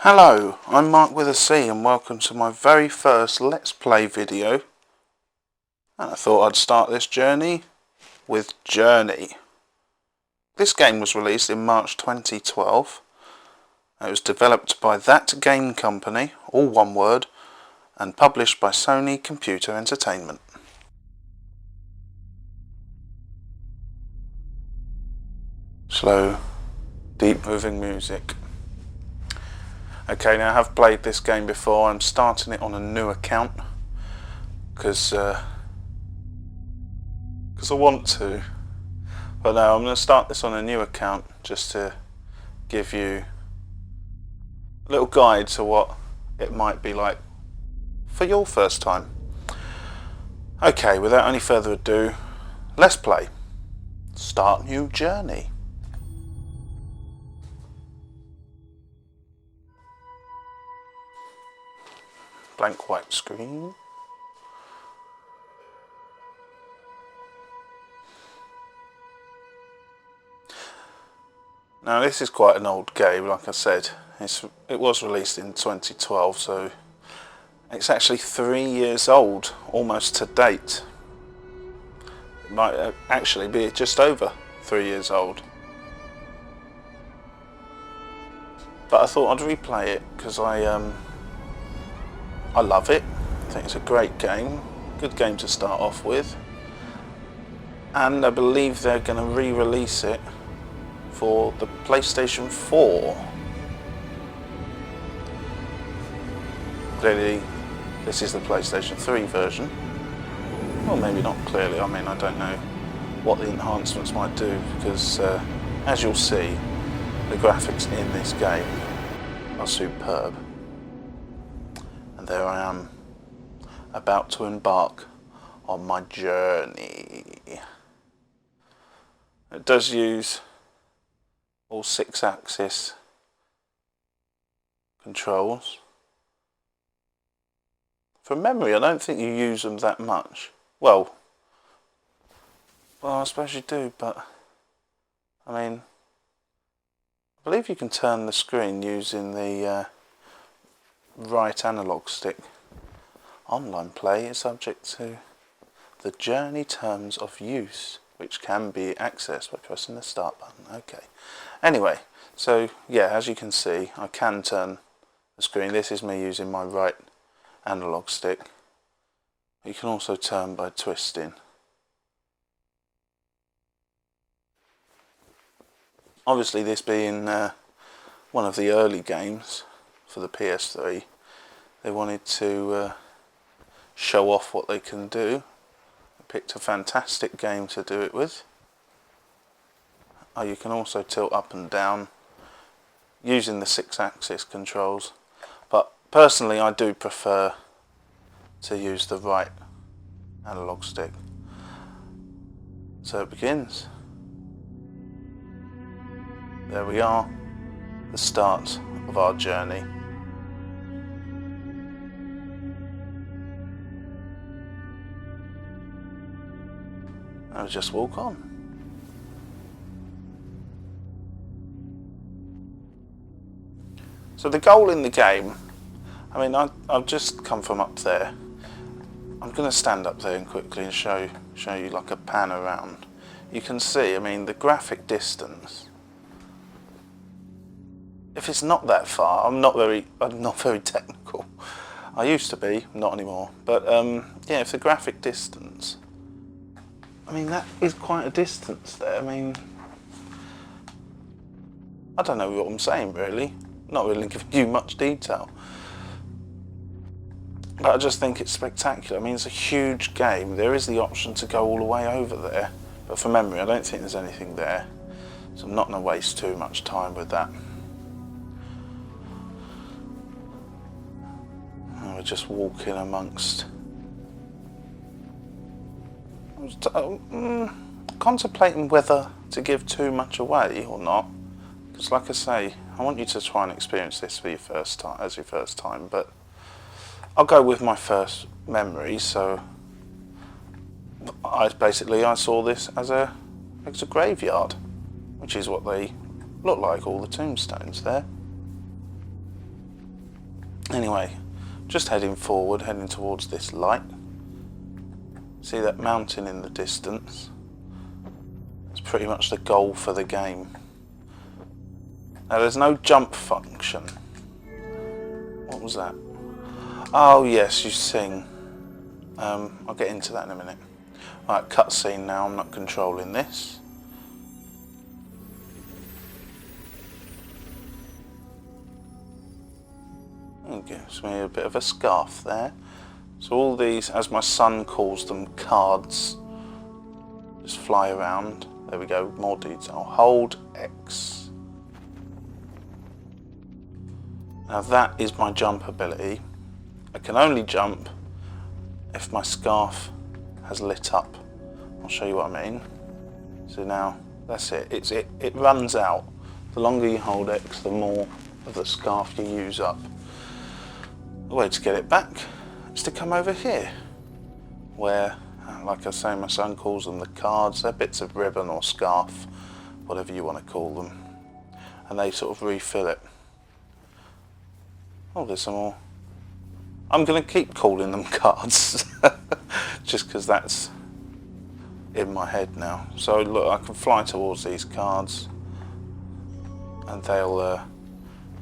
Hello, I'm Mark with a C and welcome to my very first Let's Play video. And I thought I'd start this journey with Journey. This game was released in March 2012. It was developed by That Game Company, all one word, and published by Sony Computer Entertainment. Slow, deep moving music. Okay, now I have played this game before. I'm starting it on a new account because I want to. But no, I'm going to start this on a new account just to give you a little guide to what it might be like for your first time. Okay, without any further ado, let's play. Start new journey. Blank white screen. Now this is quite an old game, like I said. It was released in 2012, so it's actually 3 years old, almost to date. It might actually be just over 3 years old. But I thought I'd replay it because I love it. I think it's a great game, good game to start off with, and I believe they're going to re-release it for the PlayStation 4. Clearly this is the PlayStation 3 version. Well, maybe not clearly, I mean I don't know what the enhancements might do because as you'll see, the graphics in this game are superb. And there I am, about to embark on my journey. It does use all 6-axis controls. From memory, I don't think you use them that much. Well, I suppose you do, but I mean, I believe you can turn the screen using the right analog stick. Online play is subject to the journey terms of use, which can be accessed by pressing the start button. Okay. Anyway, so yeah, as you can see, I can turn the screen. This is me using my right analog stick. You can also turn by twisting. Obviously, this being one of the early games for the PS3, they wanted to show off what they can do. They picked a fantastic game to do it with. You can also tilt up and down using the 6-axis controls, but personally I do prefer to use the right analog stick. So it begins. There we are, the start of our journey. Now just walk on. So the goal in the game, I mean, I've just come from up there. I'm going to stand up there and quickly and show you like a pan around. You can see, I mean, the graphic distance. If it's not that far, I'm not very technical. I used to be, not anymore. But yeah, if the graphic distance, I mean, that is quite a distance there. I mean, I don't know what I'm saying really. Not really giving you much detail. But I just think it's spectacular. I mean, it's a huge game. There is the option to go all the way over there. But from memory, I don't think there's anything there. So I'm not going to waste too much time with that. And we're just walking amongst... contemplating whether to give too much away or not. Because like I say, I want you to try and experience this for your first time, but I'll go with my first memory. So I saw this as a graveyard, which is what they look like, all the tombstones there. Anyway, just heading forward, heading towards this light. See that mountain in the distance? It's pretty much the goal for the game. Now there's no jump function. What was that? Oh yes, you sing. I'll get into that in a minute. Right, cutscene now, I'm not controlling this. It gives me a bit of a scarf there. So all these, as my son calls them, cards, just fly around. There we go, more detail. Hold X. Now that is my jump ability. I can only jump if my scarf has lit up. I'll show you what I mean. So now, that's it. It runs out. The longer you hold X, the more of the scarf you use up. The way to get it back is to come over here, where, like I say, my son calls them the cards. They're bits of ribbon or scarf, whatever you want to call them, and they sort of refill it. Oh, there's some more. I'm going to keep calling them cards, just because that's in my head now. So look, I can fly towards these cards, and they'll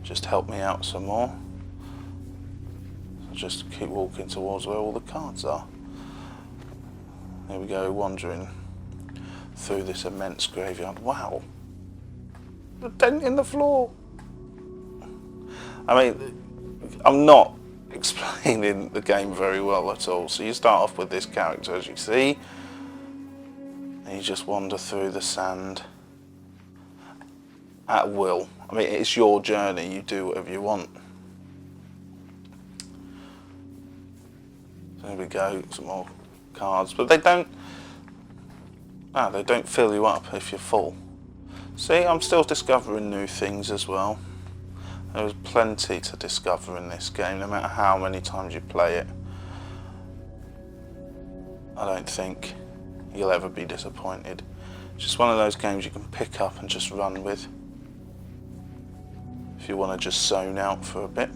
just help me out some more. Just keep walking towards where all the cards are. There we go, wandering through this immense graveyard. Wow, the dent in the floor. I mean, I'm not explaining the game very well at all. So you start off with this character, as you see, and you just wander through the sand at will. I mean, it's your journey, you do whatever you want. There we go, some more cards, but they don't fill you up if you're full. See, I'm still discovering new things as well. There's plenty to discover in this game, no matter how many times you play it. I don't think you'll ever be disappointed. It's just one of those games you can pick up and just run with, if you want to just zone out for a bit.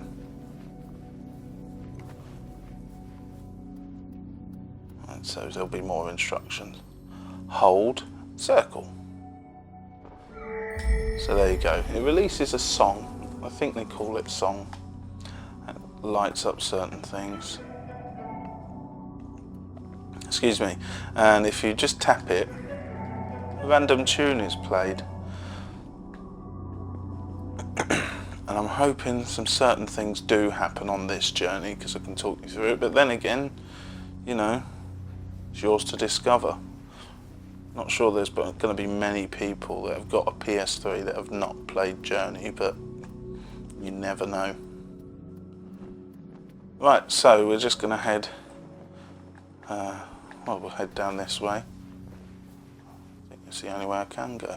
So there'll be more instructions. Hold circle. So there you go. It releases a song. I think they call it song. It lights up certain things. Excuse me. And if you just tap it, a random tune is played. And I'm hoping some certain things do happen on this journey, because I can talk you through it. But then again, you know, it's yours to discover. Not sure there's going to be many people that have got a PS3 that have not played Journey, but you never know. Right, so we're just going to head, we'll head down this way. I think it's the only way I can go.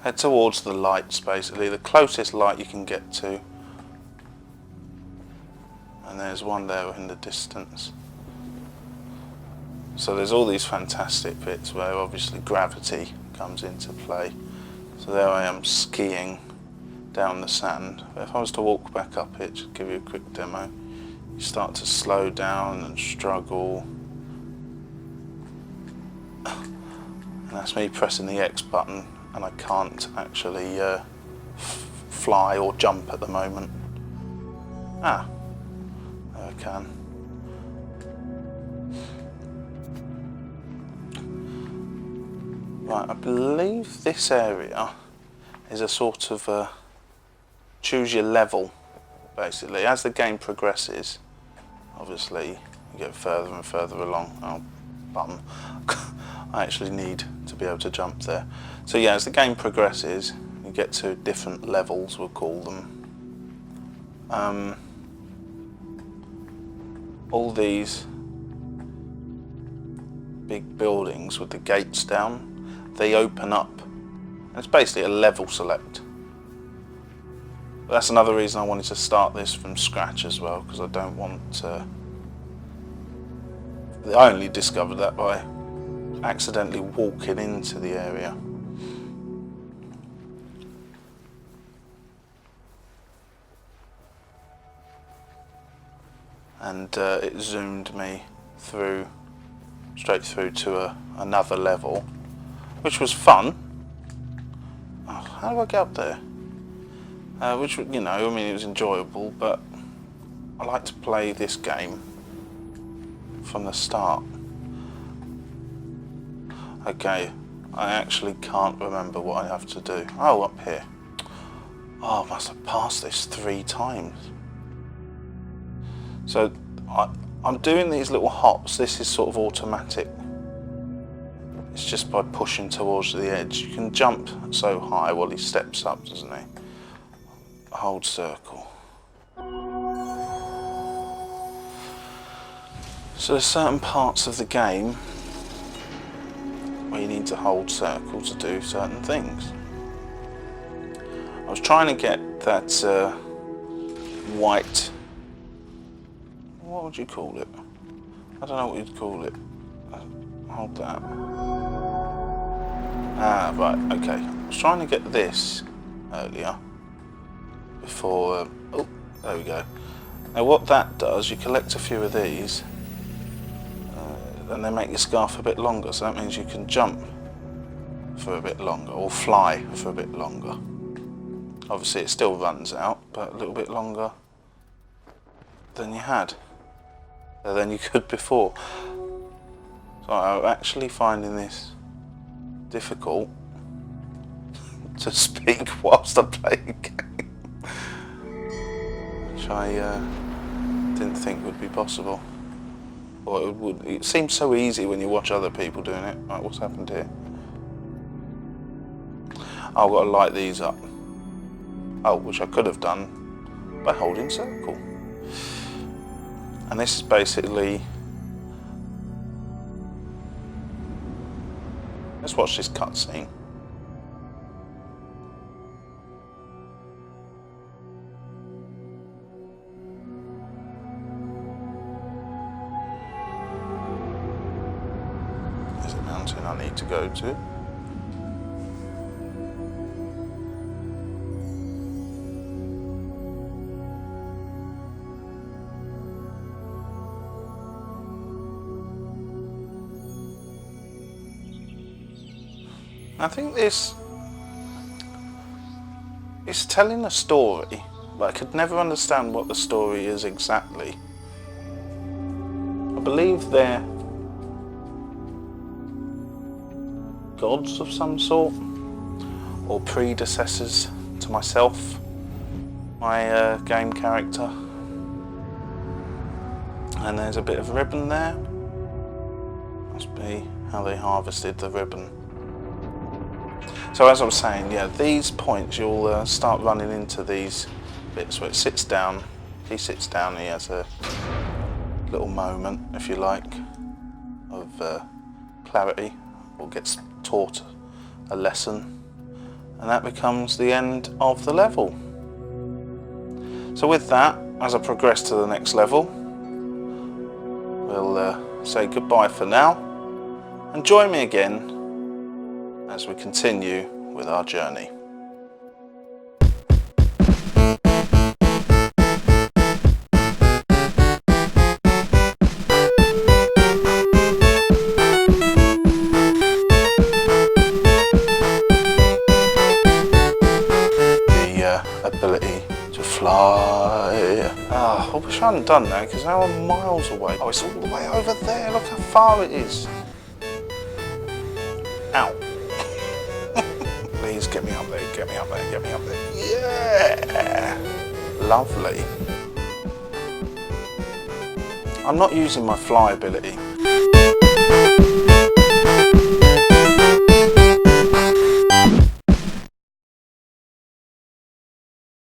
Head towards the lights, basically, the closest light you can get to. And there's one there in the distance. So there's all these fantastic bits where obviously gravity comes into play. So there I am skiing down the sand. But if I was to walk back up it, just give you a quick demo, you start to slow down and struggle. And that's me pressing the X button, and I can't actually fly or jump at the moment. Ah, there I can. Right, I believe this area is a sort of choose your level, basically. As the game progresses, obviously you get further and further along. Oh, bum. I actually need to be able to jump there. So yeah, as the game progresses, you get to different levels, we'll call them. All these big buildings with the gates down, they open up, and it's basically a level select. But that's another reason I wanted to start this from scratch as well, because I don't want to... I only discovered that by accidentally walking into the area. and it zoomed me through, straight through to another level, which was fun. Oh, how do I get up there? Which, you know, I mean, it was enjoyable, but I like to play this game from the start. Okay, I actually can't remember what I have to do. Oh, up here. Oh, I must have passed this 3 times. So I'm doing these little hops. This is sort of automatic. It's just by pushing towards the edge. You can jump so high while he steps up, doesn't he? Hold circle. So there's certain parts of the game where you need to hold circle to do certain things. I was trying to get that white, what would you call it? I don't know what you'd call it. Hold that. Ah, right, okay. I was trying to get this earlier before, oh, there we go. Now what that does, you collect a few of these and they make your scarf a bit longer, so that means you can jump for a bit longer or fly for a bit longer. Obviously it still runs out, but a little bit longer than you had, than you could before. So I'm actually finding this difficult to speak whilst I play a game, which I didn't think would be possible. Or it seems so easy when you watch other people doing it. Right, what's happened here? I've got to light these up. Oh, which I could have done by holding circle. And this is basically, let's watch this cutscene. There's a mountain I need to go to. I think this is telling a story, but I could never understand what the story is exactly. I believe they're gods of some sort, or predecessors to myself, my game character. And there's a bit of ribbon there. Must be how they harvested the ribbon. So as I was saying, yeah, these points you'll start running into these bits where it sits down. He sits down, he has a little moment, if you like, of clarity, or gets taught a lesson, and that becomes the end of the level. So with that, as I progress to the next level, we'll say goodbye for now, and join me again as we continue with our journey. The ability to fly. Ah, I wish I hadn't done that, because now I'm miles away. Oh, it's all the way over there, look how far it is. Ow. Please get me up there, get me up there, get me up there. Yeah! Lovely. I'm not using my fly ability.